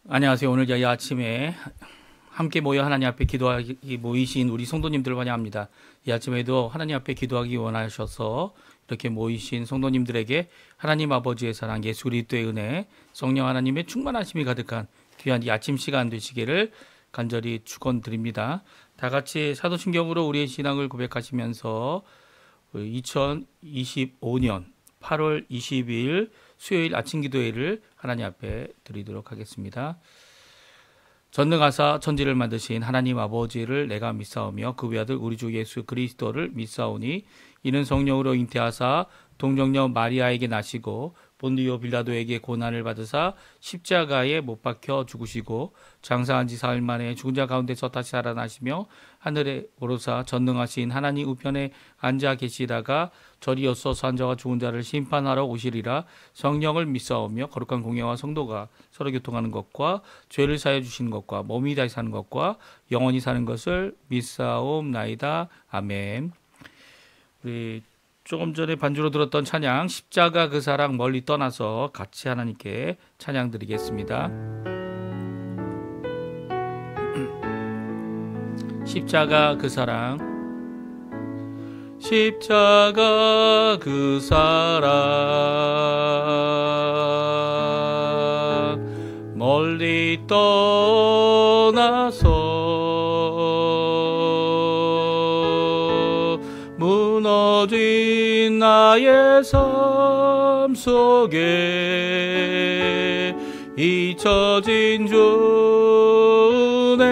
안녕하세요. 오늘 저희 아침에 함께 모여 하나님 앞에 기도하기 모이신 우리 성도님들 환영합니다. 이 아침에도 하나님 앞에 기도하기 원하셔서 이렇게 모이신 성도님들에게 하나님 아버지의 사랑, 예수 그리스도의 은혜, 성령 하나님의 충만하심이 가득한 귀한 이 아침 시간 되시기를 간절히 축원드립니다. 다 같이 사도신경으로 우리의 신앙을 고백하시면서 2025년 8월 22일 수요일 아침 기도회를 하나님 앞에 드리도록 하겠습니다. 전능하사 천지를 만드신 하나님 아버지를 내가 믿사오며 그 외아들 우리 주 예수 그리스도를 믿사오니 이는 성령으로 잉태하사 동정녀 마리아에게 나시고 본디오 빌라도에게 고난을 받으사 십자가에 못 박혀 죽으시고 장사한 지 사흘 만에 죽은 자 가운데서 다시 살아나시며 하늘에 오르사 전능하신 하나님 우편에 앉아 계시다가 저리어서 산자와 죽은 자를 심판하러 오시리라. 성령을 믿사오며 거룩한 공예와 성도가 서로 교통하는 것과 죄를 사해 주시는 것과 몸이 다시 사는 것과 영원히 사는 것을 믿사옵나이다. 아멘. 우리 조금 전에 반주로 들었던 찬양 십자가 그 사랑 멀리 떠나서 같이 하나님께 찬양 드리겠습니다. 십자가 그 사랑, 십자가 그 사랑 멀리 떠나서 무너진 나의 삶 속에 잊혀진 주네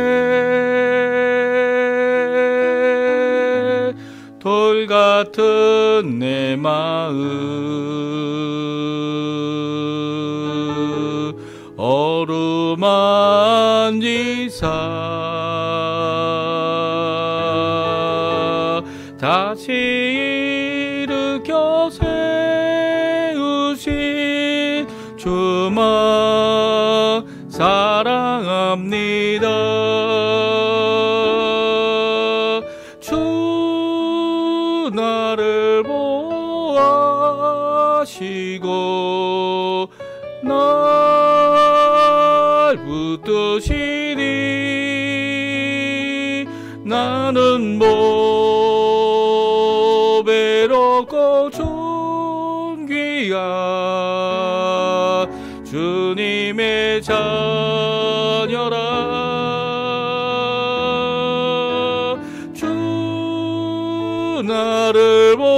돌 같은 내 마음 어루만지사 다시 일으켜 세우신 주만 사랑합니다. 주 나를 보아시고 날 붙드시니 나는 외롭고 존귀한 주님의 자녀라. 주 나를 보아시고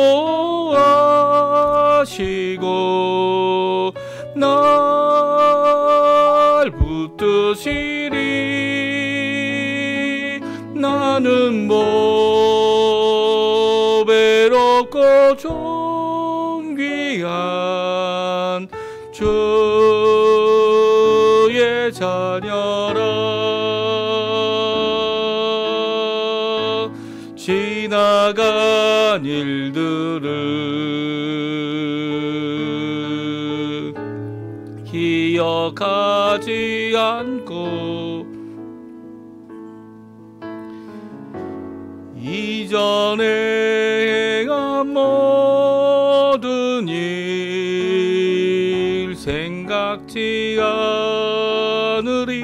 날 붙드시니 나는 외롭고 존귀한 주의 자녀라. 지나간 일들을 기억하지 않고 이전에 행한 모든 일 생각지 않으리.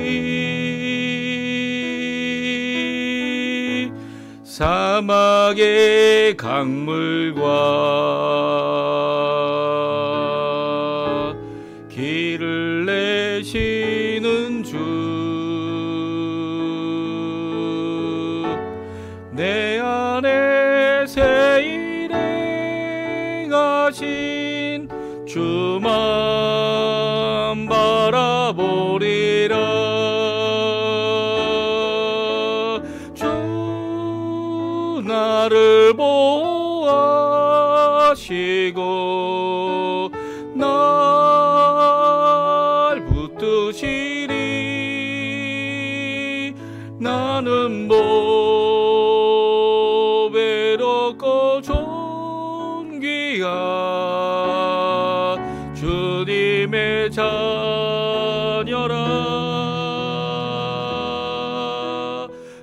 사막의 강물과 길을 내시는 주 내 안에 새 일행하신 주만 바라보리라. 주 나를 보아시고 날 붙드시니 나는 외롭고 존귀한 주님의 자녀라.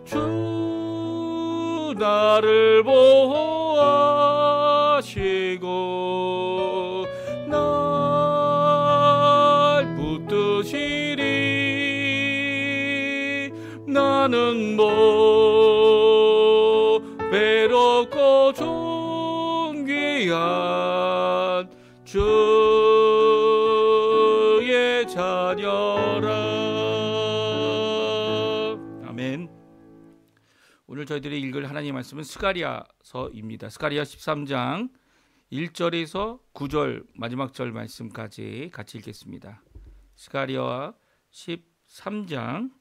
주 나를 보아시고 날 붙드시리 나는 뭐 외롭고 존귀한 주의 자녀라. 아멘. 오늘 저희들이 읽을 하나님의 말씀은 스가랴서입니다. 스가랴 13장 1절에서 9절 마지막 절 말씀까지 같이 읽겠습니다. 스가랴 13장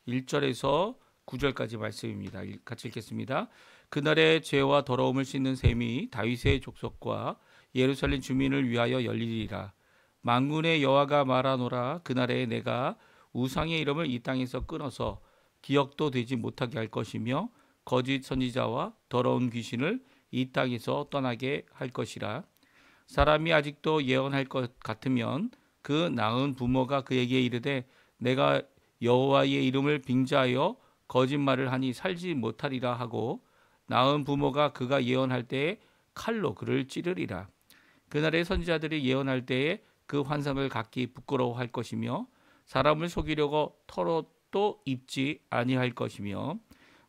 1절에서 9절까지 말씀입니다. 같이 읽겠습니다. 그날의 죄와 더러움을 씻는 셈이 다윗의 족속과 예루살렘 주민을 위하여 열리리라. 만군의 여호와가 말하노라. 그날에 내가 우상의 이름을 이 땅에서 끊어서 기억도 되지 못하게 할 것이며 거짓 선지자와 더러운 귀신을 이 땅에서 떠나게 할 것이라. 사람이 아직도 예언할 것 같으면 그 낳은 부모가 그에게 이르되 내가 여호와의 이름을 빙자하여 거짓말을 하니 살지 못하리라 하고 낳은 부모가 그가 예언할 때에 칼로 그를 찌르리라. 그날의 선지자들이 예언할 때에 그 환상을 갖기 부끄러워할 것이며 사람을 속이려고 털옷도 입지 아니할 것이며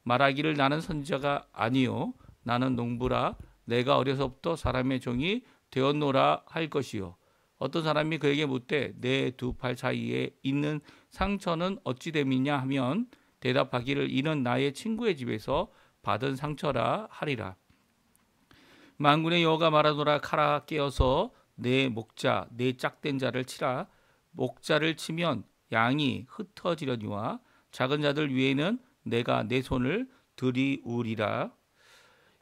말하기를 나는 선지자가 아니요 나는 농부라 내가 어려서부터 사람의 종이 되었노라 할 것이요. 어떤 사람이 그에게 묻되 내 두 팔 사이에 있는 상처는 어찌 됨이냐 하면 대답하기를 이는 나의 친구의 집에서 받은 상처라 하리라. 만군의 여호와가 말하노라. 칼아 깨어서 내 목자 내 짝된 자를 치라. 목자를 치면 양이 흩어지려니와 작은 자들 위에는 내가 내 손을 들이우리라.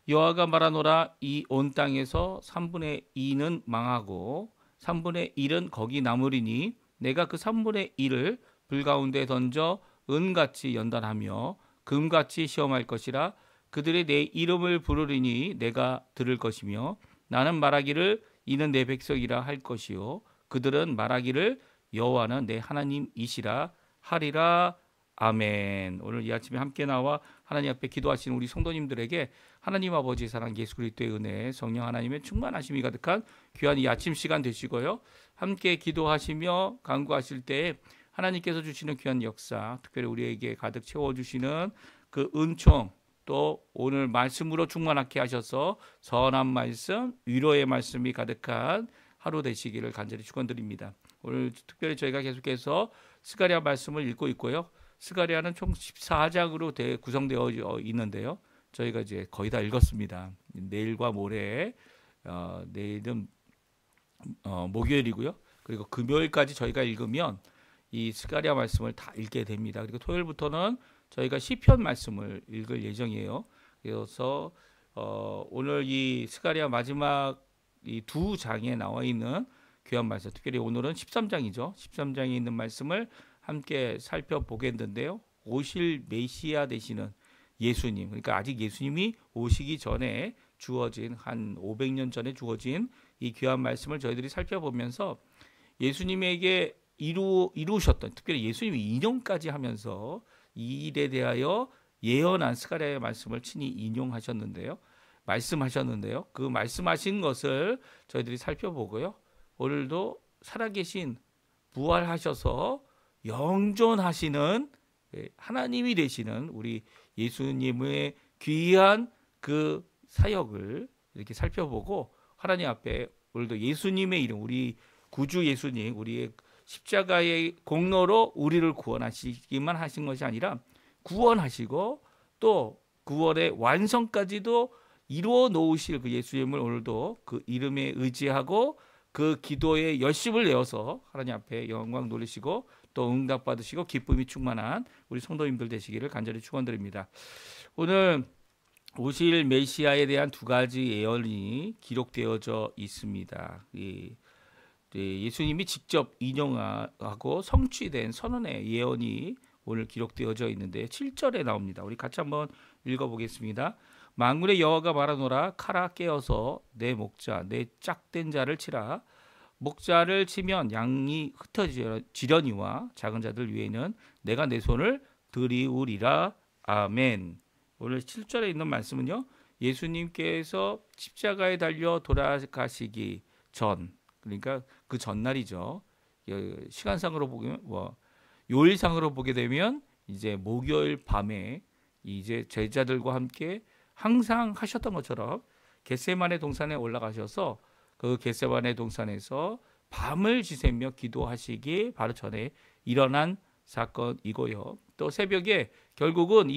여호와가 말하노라. 이 온 땅에서 3분의 2는 망하고 3분의 1은 거기 남으리니 내가 그 3분의 1을 불 가운데 던져 은같이 연단하며 금같이 시험할 것이라. 그들이 내 이름을 부르리니 내가 들을 것이며 나는 말하기를 이는 내 백성이라 할 것이요 그들은 말하기를 여호와는 내 하나님이시라 하리라. 아멘. 오늘 이 아침에 함께 나와 하나님 앞에 기도하시는 우리 성도님들에게 하나님 아버지의 사랑, 예수 그리스도의 은혜, 성령 하나님의 충만하심이 가득한 귀한 이 아침 시간 되시고요. 함께 기도하시며 간구하실 때에 하나님께서 주시는 귀한 역사, 특별히 우리에게 가득 채워주시는 그 은총, 또 오늘 말씀으로 충만하게 하셔서 선한 말씀, 위로의 말씀이 가득한 하루 되시기를 간절히 축원드립니다. 오늘 특별히 저희가 계속해서 스가랴 말씀을 읽고 있고요. 스가랴는 총 14장으로 구성되어 있는데요. 저희가 이제 거의 다 읽었습니다. 내일과 모레, 내일은 목요일이고요. 그리고 금요일까지 저희가 읽으면 이 스가랴 말씀을 다 읽게 됩니다. 그리고 토요일부터는 저희가 시편 말씀을 읽을 예정이에요. 그래서 오늘 이 스가랴 마지막 이 두 장에 나와 있는 귀한 말씀, 특별히 오늘은 13장이죠. 13장에 있는 말씀을 함께 살펴보겠는데요. 오실 메시아 되시는 예수님, 그러니까 아직 예수님이 오시기 전에 주어진 한 500년 전에 주어진 이 귀한 말씀을 저희들이 살펴보면서 예수님에게 이루셨던, 특별히 예수님이 인용까지 하면서 이 일에 대하여 예언한 스가랴의 말씀을 친히 인용하셨는데요. 말씀하셨는데요. 그 말씀하신 것을 저희들이 살펴보고요. 오늘도 살아계신 부활하셔서 영존하시는 하나님이 되시는 우리 예수님의 귀한 그 사역을 이렇게 살펴보고 하나님 앞에 오늘도 예수님의 이름, 우리 구주 예수님, 우리의 십자가의 공로로 우리를 구원하시기만 하신 것이 아니라 구원하시고 또 구원의 완성까지도 이루어 놓으실 그 예수님을 오늘도 그 이름에 의지하고 그 기도에 열심을 내어서 하나님 앞에 영광 돌리시고 또 응답 받으시고 기쁨이 충만한 우리 성도님들 되시기를 간절히 축원드립니다. 오늘 오실 메시아에 대한 두 가지 예언이 기록되어져 있습니다. 예수님이 직접 인용하고 성취된 선언의 예언이 오늘 기록되어져 있는데 7절에 나옵니다. 우리 같이 한번 읽어보겠습니다. 만군의 여호와가 말하노라. 칼아 깨어서 내 목자 내 짝된 자를 치라. 목자를 치면 양이 흩어지려니와 작은 자들 위에는 내가 내 손을 들이우리라. 아멘. 오늘 7절에 있는 말씀은요, 예수님께서 십자가에 달려 돌아가시기 전, 그러니까 그 전날이죠. 시간상으로 보면 요일상으로 보게 되면 이제 목요일 밤에 이제 제자들과 함께 항상 하셨던 것처럼 겟세마네 동산에 올라가셔서 그 겟세마네 동산에서 밤을 지새며 기도하시기 바로 전에 일어난 사건이고요. 또 새벽에 결국은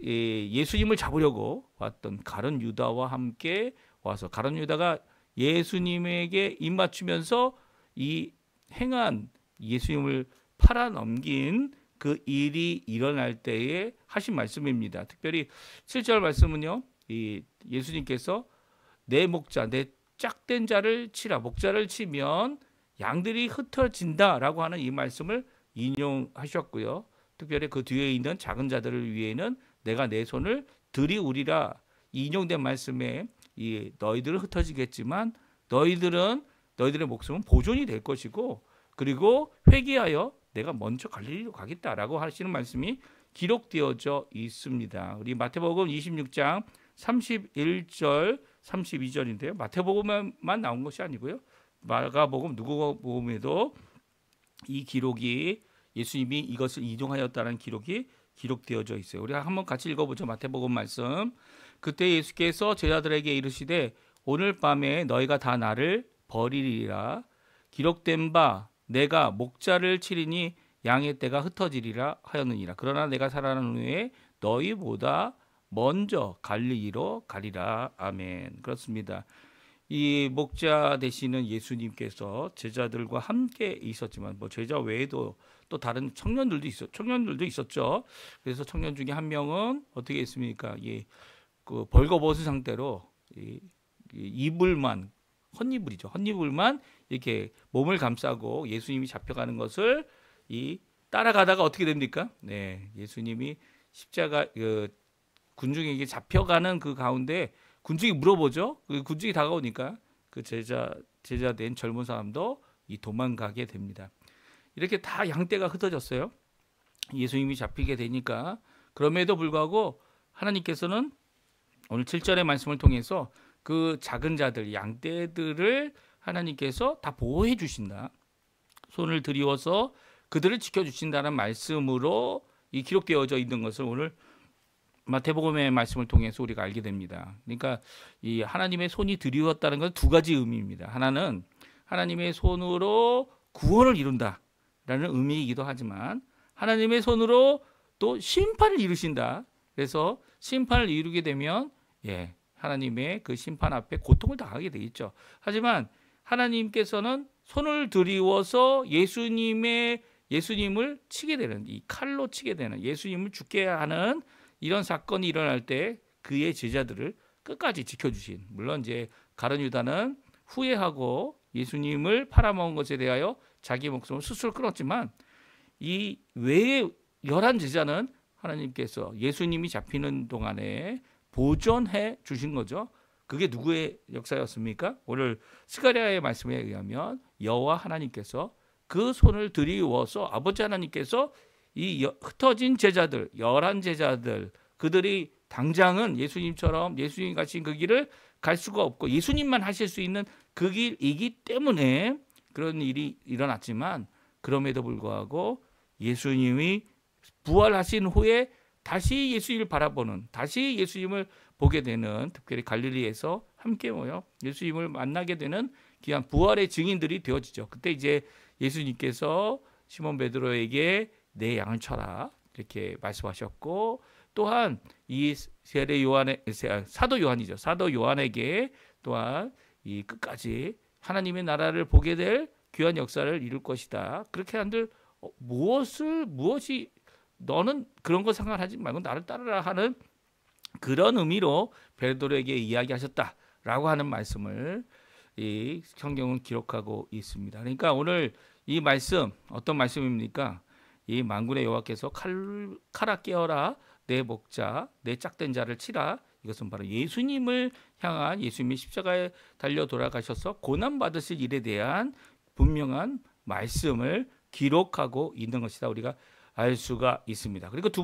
예수님을 잡으려고 왔던 가룟 유다와 함께 와서 가룟 유다가 예수님에게 입맞추면서 이 행한 예수님을 팔아넘긴 그 일이 일어날 때에 하신 말씀입니다. 특별히 7절 말씀은요, 이 예수님께서 내 목자, 내 짝된 자를 치라. 목자를 치면 양들이 흩어진다라고 하는 이 말씀을 인용하셨고요. 특별히 그 뒤에 있는 작은 자들을 위해는 내가 내 손을 들이우리라. 인용된 말씀에 이 너희들은 흩어지겠지만 너희들의 목숨은 보존이 될 것이고, 그리고 회개하여 내가 먼저 갈릴리로 가겠다라고 하시는 말씀이 기록되어져 있습니다. 우리 마태복음 26장 31절 32절인데요. 마태복음만 나온 것이 아니고요. 마가복음, 누가복음에도 이 기록이 예수님이 이것을 인용하였다는 기록이 기록되어져 있어요. 우리 한번 같이 읽어보죠. 마태복음 말씀. 그때 예수께서 제자들에게 이르시되 오늘 밤에 너희가 다 나를 버리리라. 기록된 바 내가 목자를 치리니 양의 떼가 흩어지리라 하였느니라. 그러나 내가 살아난 후에 너희보다 먼저 갈릴리로 가리라. 아멘. 그렇습니다. 이 목자 되시는 예수님께서 제자들과 함께 있었지만 뭐 제자 외에도 또 다른 청년들도 있었죠. 그래서 청년 중에 한 명은 어떻게 했습니까? 그 벌거벗은 상태로 이불만 헛이불이죠. 헛이불만 이렇게 몸을 감싸고 예수님이 잡혀가는 것을 따라가다가 어떻게 됩니까? 네, 예수님이 십자가 군중에게 잡혀가는 그 가운데 군중이 물어보죠. 그 군중이 다가오니까 그 제자 된 젊은 사람도 도망가게 됩니다. 이렇게 다 양떼가 흩어졌어요. 예수님이 잡히게 되니까. 그럼에도 불구하고 하나님께서는 오늘 7절의 말씀을 통해서 그 작은 자들, 양떼들을 하나님께서 다 보호해 주신다. 손을 들이워서 그들을 지켜주신다는 말씀으로 이 기록되어져 있는 것을 오늘 마태복음의 말씀을 통해서 우리가 알게 됩니다. 그러니까 이 하나님의 손이 들이웠다는 것은 두 가지 의미입니다. 하나는 하나님의 손으로 구원을 이룬다라는 의미이기도 하지만 하나님의 손으로 또 심판을 이루신다. 그래서 심판을 이루게 되면 하나님의 그 심판 앞에 고통을 당하게 되겠죠. 하지만 하나님께서는 손을 들이워서 예수님을 치게 되는, 이 칼로 치게 되는, 예수님을 죽게 하는 이런 사건이 일어날 때 그의 제자들을 끝까지 지켜주신, 물론 이제 가룟 유다는 후회하고 예수님을 팔아먹은 것에 대하여 자기 목숨을 스스로 끊었지만 이 외에 11 제자는 하나님께서 예수님이 잡히는 동안에 보존해 주신 거죠. 그게 누구의 역사였습니까? 오늘 스가랴의 말씀에 의하면 여호와 하나님께서 그 손을 들이워서 아버지 하나님께서 이 흩어진 제자들, 11 제자들, 그들이 당장은 예수님처럼 예수님 가신 그 길을 갈 수가 없고 예수님만 하실 수 있는 그 길이기 때문에 그런 일이 일어났지만, 그럼에도 불구하고 예수님이 부활하신 후에 다시 예수님을 바라보는, 다시 예수님을 보게 되는, 특별히 갈릴리에서 함께 모여 예수님을 만나게 되는 귀한 부활의 증인들이 되어지죠. 그때 이제 예수님께서 시몬 베드로에게 내 양을 쳐라 이렇게 말씀하셨고, 또한 이 사도 요한이죠. 사도 요한에게 또한 이 끝까지 하나님의 나라를 보게 될 귀한 역사를 이룰 것이다. 그렇게 한들 무엇이 너는 그런 거 상관하지 말고 나를 따르라 하는 그런 의미로 베드로에게 이야기하셨다라고 하는 말씀을 이 성경은 기록하고 있습니다. 그러니까 오늘 이 말씀 어떤 말씀입니까? 이 만군의 여호와께서 칼아 깨어라, 내 목자, 내 짝된 자를 치라. 이것은 바로 예수님을 향한, 예수님이 십자가에 달려 돌아가셔서 고난 받으실 일에 대한 분명한 말씀을 기록하고 있는 것이다. 우리가 알 수가 있습니다. 그리고 두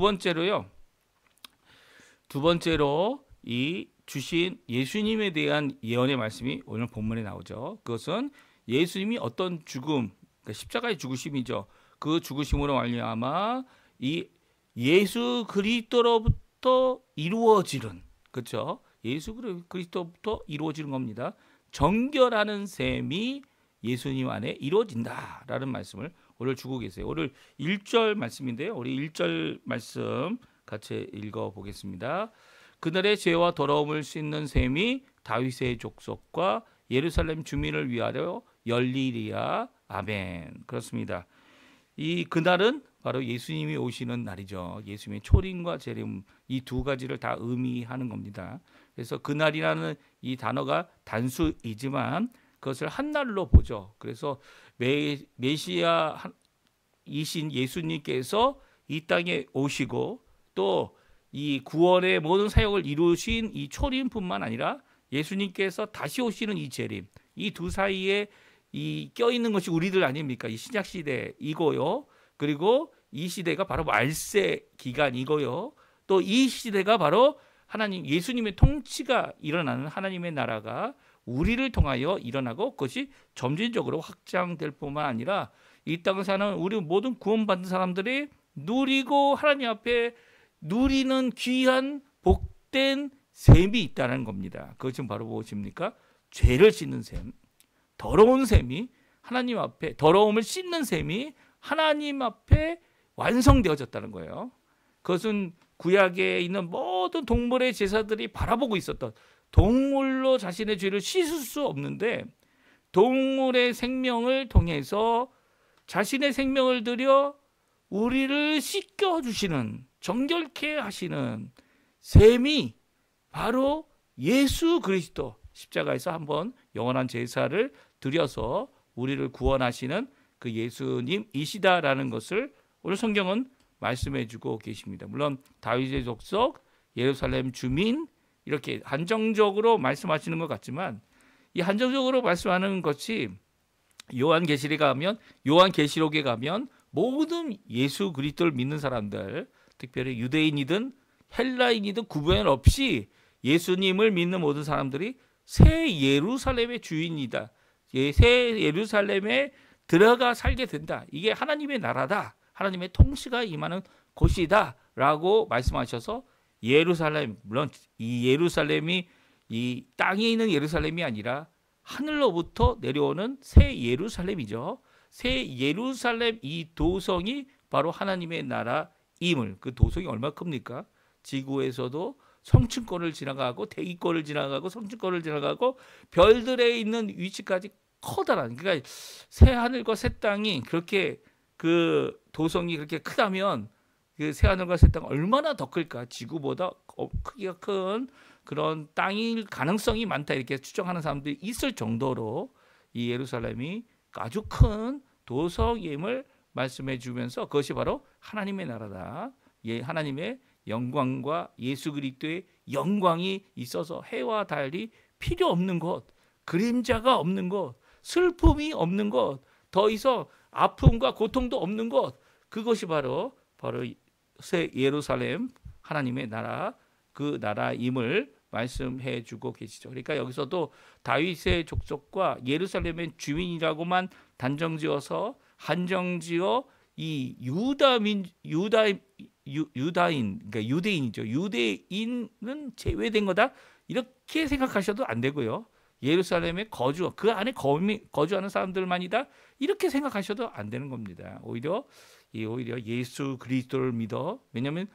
번째로 이 주신 예수님에 대한 예언의 말씀이 오늘 본문에 나오죠. 그것은 예수님이 어떤 죽음, 그러니까 십자가의 죽으심이죠. 그 죽으심으로 말미암아 이 예수 그리스도로부터 이루어지는, 그렇죠? 예수 그리스도부터 이루어지는 겁니다. 정결하는 셈이 예수님 안에 이루어진다라는 말씀을 오늘 주고 계세요. 오늘 1절 말씀인데요. 우리 1절 말씀 같이 읽어보겠습니다. 그날의 죄와 더러움을 씻는 셈이 다윗의 족속과 예루살렘 주민을 위하여 열리리야. 아멘. 그렇습니다. 이 그날은 바로 예수님이 오시는 날이죠. 예수님의 초림과 재림, 이 두 가지를 다 의미하는 겁니다. 그래서 그날이라는 이 단어가 단수이지만 그것을 한 날로 보죠. 그래서 메시아이신 예수님께서 이 땅에 오시고 또 이 구원의 모든 사역을 이루신 이 초림뿐만 아니라 예수님께서 다시 오시는 이 재림, 이 두 사이에 이 껴있는 것이 우리들 아닙니까? 이 신약 시대이고요. 그리고 이 시대가 바로 말세 기간이고요. 또 이 시대가 바로 하나님 예수님의 통치가 일어나는 하나님의 나라가 우리를 통하여 일어나고 그것이 점진적으로 확장될 뿐만 아니라 이 땅을 사는 우리 모든 구원받은 사람들이 누리고 하나님 앞에 누리는 귀한 복된 셈이 있다는 겁니다. 그것은 바로 무엇입니까? 죄를 씻는 셈, 더러운 셈이 하나님 앞에, 더러움을 씻는 셈이 하나님 앞에 완성되어졌다는 거예요. 그것은 구약에 있는 모든 동물의 제사들이 바라보고 있었던, 동물로 자신의 죄를 씻을 수 없는데 동물의 생명을 통해서 자신의 생명을 들여 우리를 씻겨주시는, 정결케 하시는 셈이 바로 예수 그리스도, 십자가에서 한번 영원한 제사를 드려서 우리를 구원하시는 그 예수님이시다라는 것을 오늘 성경은 말씀해 주고 계십니다. 물론 다윗의 족속, 예루살렘 주민, 이렇게 한정적으로 말씀하시는 것 같지만 이 한정적으로 말씀하는 것이 요한계시록에 가면 모든 예수 그리스도를 믿는 사람들, 특별히 유대인이든 헬라인이든 구분 없이 예수님을 믿는 모든 사람들이 새 예루살렘의 주인이다. 새 예루살렘에 들어가 살게 된다. 이게 하나님의 나라다. 하나님의 통치가 임하는 곳이다. 라고 말씀하셔서 예루살렘, 물론 이 예루살렘이 이 땅에 있는 예루살렘이 아니라 하늘로부터 내려오는 새 예루살렘이죠. 새 예루살렘, 이 도성이 바로 하나님의 나라임을, 그 도성이 얼마나 큽니까? 지구에서도 성층권을 지나가고 대기권을 지나가고 성층권을 지나가고 별들에 있는 위치까지 커다란, 그러니까 새 하늘과 새 땅이 그렇게, 그 도성이 그렇게 크다면 그 새 하늘과 새 땅 얼마나 더 클까? 지구보다 크기가 큰 그런 땅일 가능성이 많다, 이렇게 추정하는 사람들이 있을 정도로 이 예루살렘이 아주 큰 도성임을 말씀해 주면서 그것이 바로 하나님의 나라다. 하나님의 영광과 예수 그리스도의 영광이 있어서 해와 달이 필요 없는 곳, 그림자가 없는 곳, 슬픔이 없는 곳, 더 이상 아픔과 고통도 없는 곳, 그것이 바로 새 예루살렘, 하나님의 나라, 그 나라임을 말씀해 주고 계시죠. 그러니까 여기서도 다윗의 족속과 예루살렘의 주민이라고만 단정지어서 한정지어 이 유다인, 그러니까 유대인이죠. 유대인은 제외된 거다, 이렇게 생각하셔도 안 되고요. 예루살렘에 그 안에 거주하는 사람들만이다, 이렇게 생각하셔도 안 되는 겁니다. 오히려 예수 그리스도를 믿어. 왜냐하면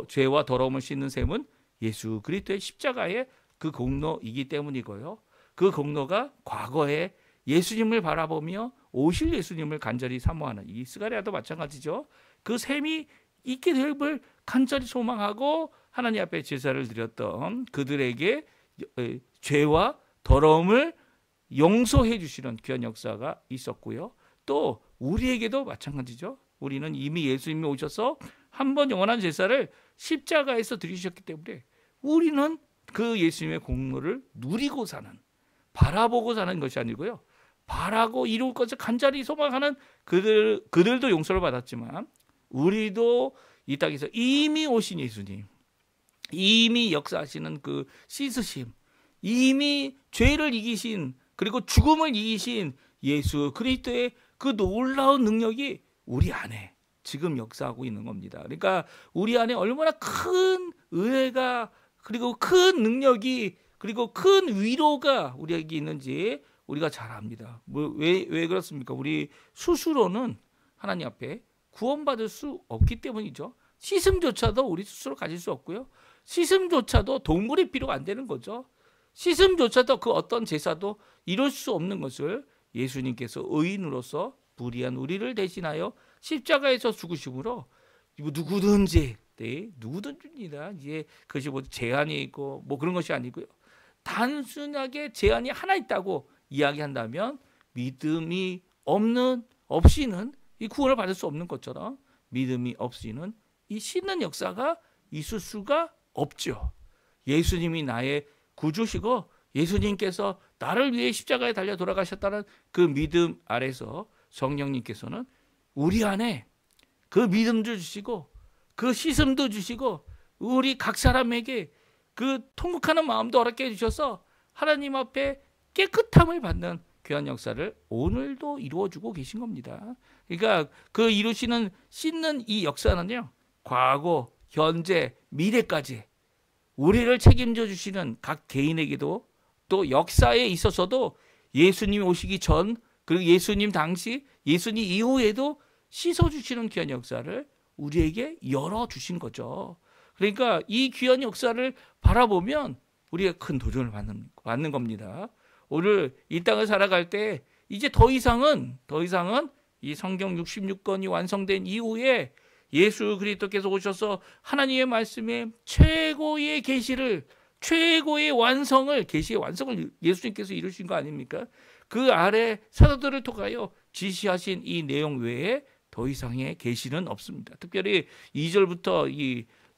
죄와 더러움을 씻는 셈은 예수 그리스도의 십자가의 그 공로이기 때문이고요. 그 공로가 과거에 예수님을 바라보며 오실 예수님을 간절히 사모하는 이 스가랴도 마찬가지죠. 그 셈이 있게 됨을 간절히 소망하고 하나님 앞에 제사를 드렸던 그들에게 죄와 더러움을 용서해 주시는 귀한 역사가 있었고요. 또 우리에게도 마찬가지죠. 우리는 이미 예수님이 오셔서 한 번 영원한 제사를 십자가에서 드리셨기 때문에 우리는 그 예수님의 공로를 누리고 사는, 바라보고 사는 것이 아니고요. 바라고 이룰 것을 간절히 소망하는 그들도 용서를 받았지만 우리도 이 땅에서 이미 오신 예수님, 이미 역사하시는 그 씻으심, 이미 죄를 이기신, 그리고 죽음을 이기신 예수 그리스도의 그 놀라운 능력이 우리 안에 지금 역사하고 있는 겁니다. 그러니까 우리 안에 얼마나 큰 은혜가 그리고 큰 능력이 그리고 큰 위로가 우리에게 있는지 우리가 잘 압니다. 왜 그렇습니까? 우리 스스로는 하나님 앞에 구원받을 수 없기 때문이죠. 씻음조차도 우리 스스로 가질 수 없고요. 씻음조차도 동물이 필요가 안 되는 거죠. 씻음조차도 그 어떤 제사도 이룰 수 없는 것을 예수님께서 의인으로서 불의한 우리를 대신하여 십자가에서 죽으심으로 누구든지 누구든지입니다. 이제 그것이 뭐 제한이 있고 뭐 그런 것이 아니고요. 단순하게 제한이 하나 있다고 이야기한다면 믿음이 없이는 이 구원을 받을 수 없는 것처럼 믿음이 없이는 이 씻는 역사가 있을 수가 없죠. 예수님이 나의 구주시고 예수님께서 나를 위해 십자가에 달려 돌아가셨다는 그 믿음 아래서 성령님께서는 우리 안에 그 믿음도 주시고 그 씻음도 주시고 우리 각 사람에게 그 통곡하는 마음도 허락해 주셔서 하나님 앞에 깨끗함을 받는 귀한 역사를 오늘도 이루어주고 계신 겁니다. 그러니까 그 이루시는 씻는 이 역사는요, 과거, 현재, 미래까지 우리를 책임져 주시는 각 개인에게도 또 역사에 있어서도 예수님 오시기 전 그리고 예수님 당시 예수님 이후에도 씻어주시는 귀한 역사를 우리에게 열어주신 거죠. 그러니까 이 귀한 역사를 바라보면 우리가 큰 도전을 받는 겁니다. 오늘 이 땅을 살아갈 때 이제 더 이상은 이 성경 66권이 완성된 이후에 예수 그리스도께서 오셔서 하나님의 말씀에 최고의 계시를 최고의 완성을 계시의 완성을 예수님께서 이루신 거 아닙니까? 그 아래 사도들을 통하여 지시하신 이 내용 외에 더 이상의 계시는 없습니다. 특별히 2절부터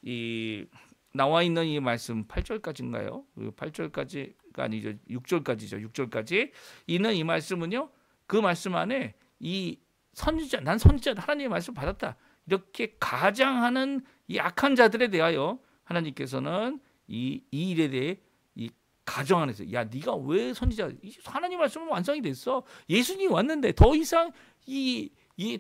이 나와 있는 이 말씀 8절까지인가요? 8절까지가 아니죠. 6절까지죠. 6절까지 있는 이 말씀은요. 그 말씀 안에 이 선지자, 난 선지자 하나님의 말씀 받았다. 이렇게 가장하는 이 악한 자들에 대하여 하나님께서는 이 일에 대해 이 가정 안에서 야 네가 왜 선지자 하나님 말씀은 완성이 됐어. 예수님이 왔는데 더 이상 이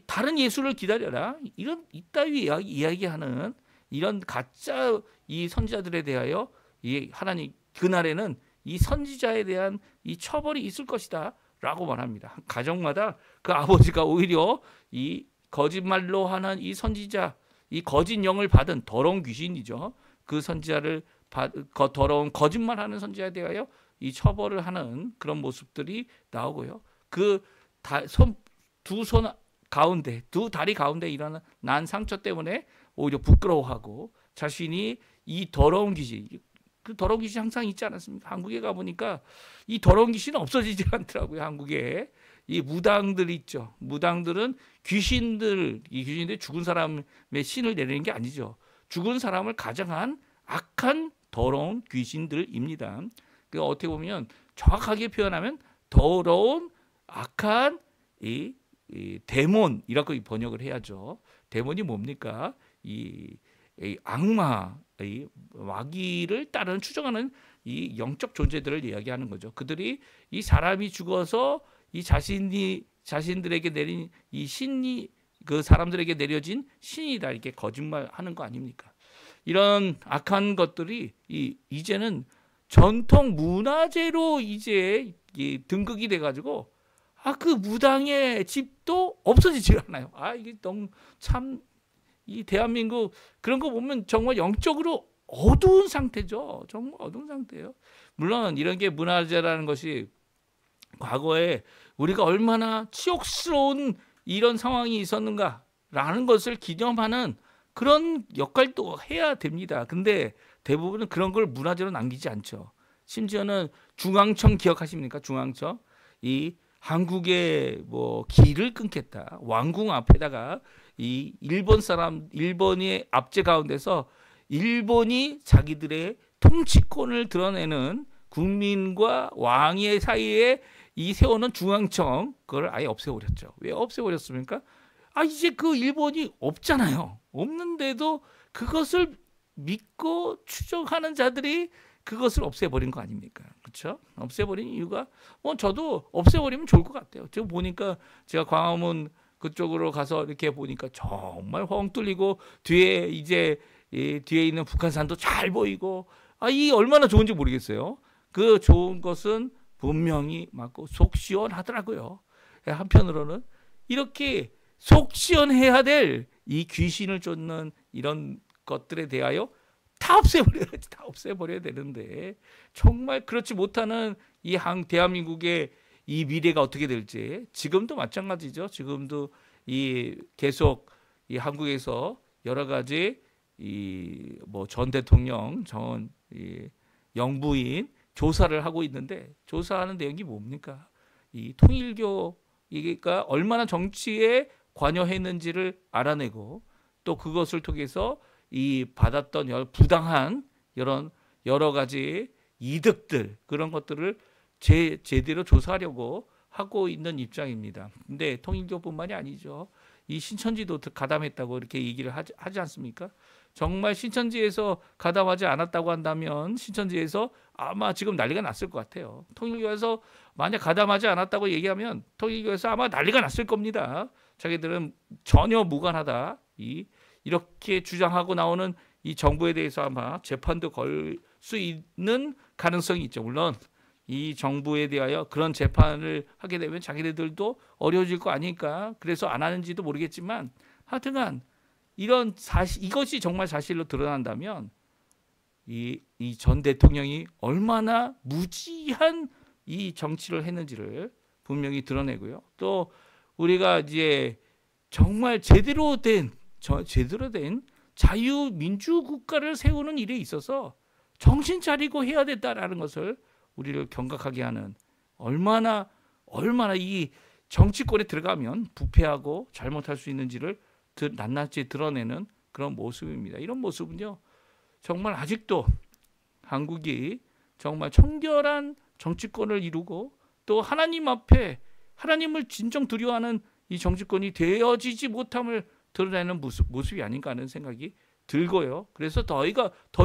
다른 예수를 기다려라. 이런 이따위 이야기하는 이런 가짜 이 선지자들에 대하여 이 하나님 그날에는 이 선지자에 대한 이 처벌이 있을 것이다라고 말합니다. 가정마다 그 아버지가 오히려 이 거짓말로 하는 이 선지자, 이 거짓 영을 받은 더러운 귀신이죠. 그 선지자를 더러운 거짓말하는 선지자에 대하여 이 처벌을 하는 그런 모습들이 나오고요. 그 두 손 가운데, 두 다리 가운데 일어난 난 상처 때문에 오히려 부끄러워하고 자신이 이 더러운 귀신, 그 더러운 귀신 항상 있지 않았습니까? 한국에 가보니까 이 더러운 귀신은 없어지지 않더라고요. 한국에. 이 무당들 있죠. 무당들은 귀신들, 이 귀신들이 죽은 사람의 신을 내리는 게 아니죠. 죽은 사람을 가장한 악한 더러운 귀신들입니다. 그 어떻게 보면 정확하게 표현하면 더러운 악한 이 데몬이라고 번역을 해야죠. 데몬이 뭡니까? 이 악마, 이 마귀를 따르는 추종하는 이 영적 존재들을 이야기하는 거죠. 그들이 이 사람이 죽어서 이 자신들에게 내린 이 신이 그 사람들에게 내려진 신이다 이렇게 거짓말하는 거 아닙니까? 이런 악한 것들이 이제는 전통 문화재로 이제 등극이 돼가지고 그 무당의 집도 없어지지 않아요. 이게 너무 참 이 대한민국 그런 거 보면 정말 영적으로 어두운 상태죠. 정말 어두운 상태예요. 물론 이런 게 문화재라는 것이 과거에 우리가 얼마나 치욕스러운 이런 상황이 있었는가라는 것을 기념하는 그런 역할도 해야 됩니다. 근데 대부분은 그런 걸 문화재로 남기지 않죠. 심지어는 중앙청 기억하십니까? 중앙청. 이 한국의 뭐 길을 끊겠다. 왕궁 앞에다가 이 일본의 압제 가운데서 일본이 자기들의 통치권을 드러내는 국민과 왕의 사이에 이 세우는 중앙청 그걸 아예 없애버렸죠. 왜 없애버렸습니까? 이제 그 일본이 없잖아요. 없는데도 그것을 믿고 추종하는 자들이 그것을 없애버린 거 아닙니까? 그렇죠? 없애버린 이유가 저도 없애버리면 좋을 것 같아요. 지금 보니까 제가 광화문 그쪽으로 가서 이렇게 보니까 정말 뻥 뚫리고 뒤에 뒤에 있는 북한산도 잘 보이고 이 얼마나 좋은지 모르겠어요. 그 좋은 것은 분명히 맞고 속 시원하더라고요. 한편으로는 이렇게 속 시원해야 될 이 귀신을 쫓는 이런 것들에 대하여 다 없애버려야지. 다 없애버려야 되는데 정말 그렇지 못하는 이 대한민국의 이 미래가 어떻게 될지 지금도 마찬가지죠. 지금도 계속 이 한국에서 여러 가지 전 대통령 영부인 조사를 하고 있는데 조사하는 내용이 뭡니까? 이 통일교가 얼마나 정치에 관여했는지를 알아내고 또 그것을 통해서 받았던 부당한 이런 여러 가지 이득들 그런 것들을 제대로 조사하려고 하고 있는 입장입니다. 근데 통일교뿐만이 아니죠. 이 신천지도 가담했다고 이렇게 얘기를 하지 않습니까? 정말 신천지에서 가담하지 않았다고 한다면 신천지에서 아마 지금 난리가 났을 것 같아요. 통일교에서 만약 가담하지 않았다고 얘기하면 통일교에서 아마 난리가 났을 겁니다. 자기들은 전혀 무관하다. 이렇게 주장하고 나오는 이 정부에 대해서 아마 재판도 걸 수 있는 가능성이 있죠. 물론 이 정부에 대하여 그런 재판을 하게 되면 자기네들도 어려워질 거 아닐까. 그래서 안 하는지도 모르겠지만 하여튼간 이런 이것이 정말 사실로 드러난다면 이 전 대통령이 얼마나 무지한 이 정치를 했는지를 분명히 드러내고요. 또 우리가 이제 정말 제대로 된 자유민주 국가를 세우는 일에 있어서 정신 차리고 해야 된다라는 것을 우리를 경각하게 하는 얼마나 이 정치권에 들어가면 부패하고 잘못할 수 있는지를 낱낱이 드러내는 그런 모습입니다. 이런 모습은요, 정말 아직도 한국이 정말 청결한 정치권을 이루고 또 하나님 앞에 하나님을 진정 두려워하는 이 정치권이 되어지지 못함을 드러내는 모습이 아닌가 하는 생각이 들고요. 그래서 더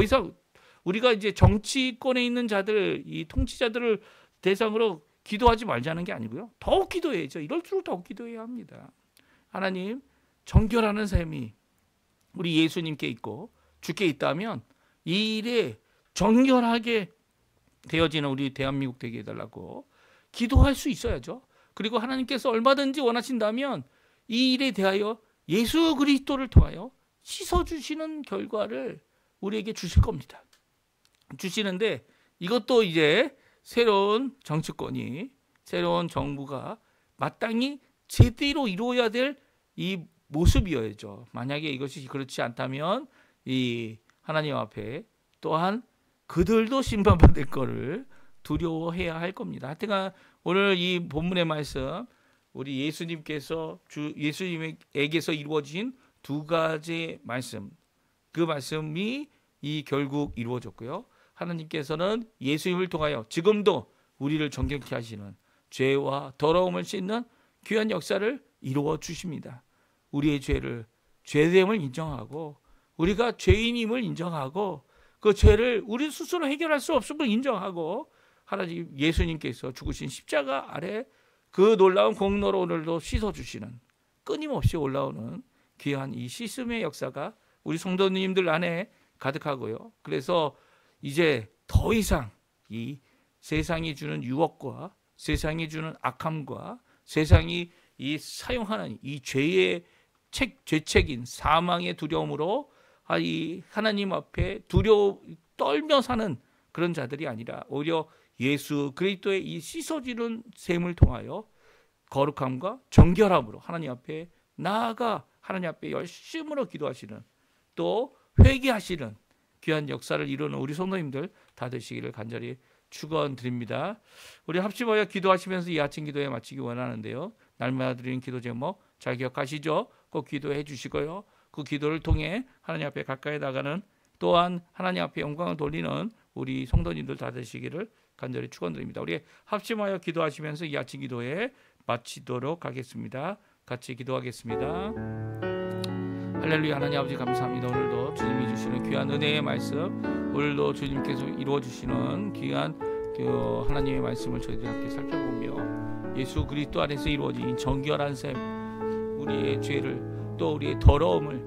이상 우리가 이제 정치권에 있는 자들, 이 통치자들을 대상으로 기도하지 말자는 게 아니고요. 더욱 기도해야죠. 이럴수록 더욱 기도해야 합니다. 하나님, 정결하는 삶이 우리 예수님께 있고 주께 있다면 이 일에 정결하게 되어지는 우리 대한민국 되게 해달라고 기도할 수 있어야죠. 그리고 하나님께서 얼마든지 원하신다면 이 일에 대하여 예수 그리스도를 통하여 씻어주시는 결과를 우리에게 주실 겁니다. 주시는데 이것도 이제 새로운 정치권이 새로운 정부가 마땅히 제대로 이루어야 될 이 모습이어야죠. 만약에 이것이 그렇지 않다면 이 하나님 앞에 또한 그들도 심판받을 거를 두려워해야 할 겁니다. 하여튼 오늘 이 본문의 말씀 우리 예수님에게서 이루어진 두 가지 말씀, 그 말씀이 결국 이루어졌고요. 하나님께서는 예수님을 통하여 지금도 우리를 정결케 하시는 죄와 더러움을 씻는 귀한 역사를 이루어 주십니다. 우리의 죄됨을 인정하고 우리가 죄인임을 인정하고 그 죄를 우리 스스로 해결할 수 없음을 인정하고 하나님 예수님께서 죽으신 십자가 아래 그 놀라운 공로로 오늘도 씻어주시는 끊임없이 올라오는 귀한 이 씻음의 역사가 우리 성도님들 안에 가득하고요. 그래서 이제 더 이상 이 세상이 주는 유혹과 세상이 주는 악함과 세상이 사용하는 이 죄책인 사망의 두려움으로 이 하나님 앞에 떨며 사는 그런 자들이 아니라 오히려 예수 그리스도의 이 씻어지는 셈을 통하여 거룩함과 정결함으로 하나님 앞에 나아가 하나님 앞에 열심으로 기도하시는 또 회개하시는 귀한 역사를 이루는 우리 성도님들 다 되시기를 간절히 축원드립니다. 우리 합심하여 기도하시면서 이 아침 기도에 마치기 원하는데요. 날마다 드리는 기도 제목 잘 기억하시죠? 꼭 기도해 주시고요. 그 기도를 통해 하나님 앞에 가까이 나가는 또한 하나님 앞에 영광을 돌리는 우리 성도님들 다 되시기를 간절히 축원드립니다. 우리 합심하여 기도하시면서 이 아침 기도에 마치도록 하겠습니다. 같이 기도하겠습니다. 할렐루야. 하나님 아버지 감사합니다. 오늘도 주님이 주시는 귀한 은혜의 말씀, 오늘도 주님께서 이루어 주시는 귀한 하나님의 말씀을 저희들이 함께 살펴보며 예수 그리스도 안에서 이루어진 정결한 삶, 우리의 죄를, 또 우리의 더러움을,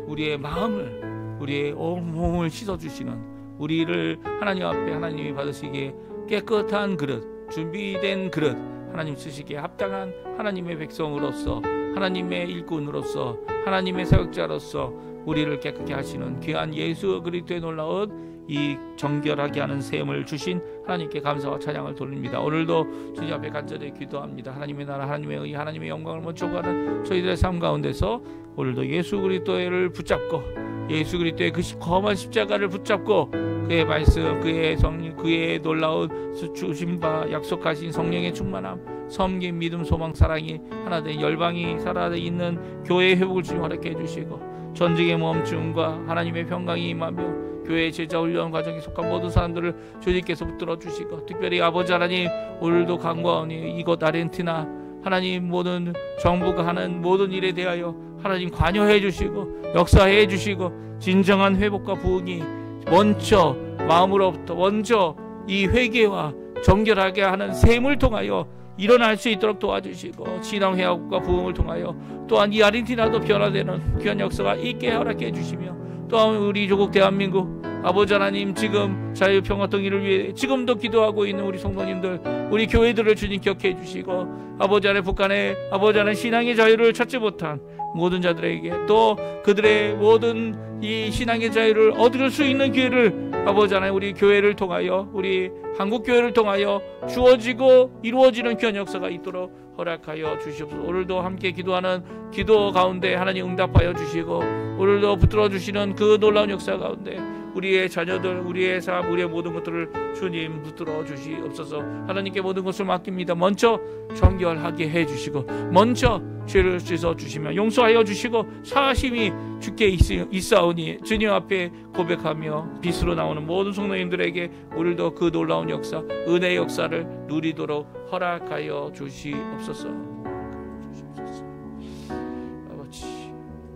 우리의 마음을, 우리의 온몸을 씻어주시는, 우리를 하나님 앞에 하나님이 받으시기에 깨끗한 그릇, 준비된 그릇, 하나님 쓰시기에 합당한 하나님의 백성으로서, 하나님의 일꾼으로서, 하나님의 사역자로서 우리를 깨끗게 하시는 귀한 예수 그리스도의 놀라운 이 정결하게 하는 셈을 주신 하나님께 감사와 찬양을 돌립니다. 오늘도 주님 앞에 간절히 기도합니다. 하나님의 나라, 하나님의 의, 하나님의 영광을 먼저 구하는 저희들의 삶 가운데서 오늘도 예수 그리스도를 붙잡고, 예수 그리스도의 그 험한 십자가를 붙잡고, 그의 말씀, 그의 성령, 그의 놀라운 주신 바 약속하신 성령의 충만함, 섬김, 믿음, 소망, 사랑이 하나 된 열방이 살아있는 교회의 회복을 주님 허락해 주시고, 전쟁의 멈춤과 하나님의 평강이 임하며 교회 제자 훈련 과정에 속한 모든 사람들을 주님께서 붙들어 주시고, 특별히 아버지 하나님, 오늘도 간과하니 이곳 아르헨티나 하나님 모든 정부가 하는 모든 일에 대하여 하나님 관여해 주시고 역사해 주시고, 진정한 회복과 부흥이 먼저 마음으로부터 먼저 이 회개와 정결하게 하는 셈을 통하여 일어날 수 있도록 도와주시고, 신앙 회복과 부흥을 통하여 또한 이 아르헨티나도 변화되는 귀한 역사가 있게 허락해 주시며, 또한 우리 조국 대한민국 아버지 하나님, 지금 자유평화 통일을 위해 지금도 기도하고 있는 우리 성도님들, 우리 교회들을 주님 기억해 주시고, 아버지 하나님 북한의 아버지 하나님 신앙의 자유를 찾지 못한 모든 자들에게, 또 그들의 모든 이 신앙의 자유를 얻을 수 있는 기회를 아버지 하나님 우리 교회를 통하여, 우리 한국 교회를 통하여 주어지고 이루어지는 귀한 역사가 있도록 허락하여 주시옵소서. 오늘도 함께 기도하는 기도 가운데 하나님 응답하여 주시고, 오늘도 붙들어 주시는 그 놀라운 역사 가운데 우리의 자녀들, 우리의 삶, 우리의 모든 것들을 주님 붙들어 주시옵소서. 하나님께 모든 것을 맡깁니다. 먼저 정결하게 해주시고, 먼저 죄를 씻어 주시며 용서하여 주시고, 사하심이 주께 있사오니 주님 앞에 고백하며 빛으로 나오는 모든 성도님들에게 오늘도 그 놀라운 역사, 은혜의 역사를 누리도록 허락하여 주시옵소서.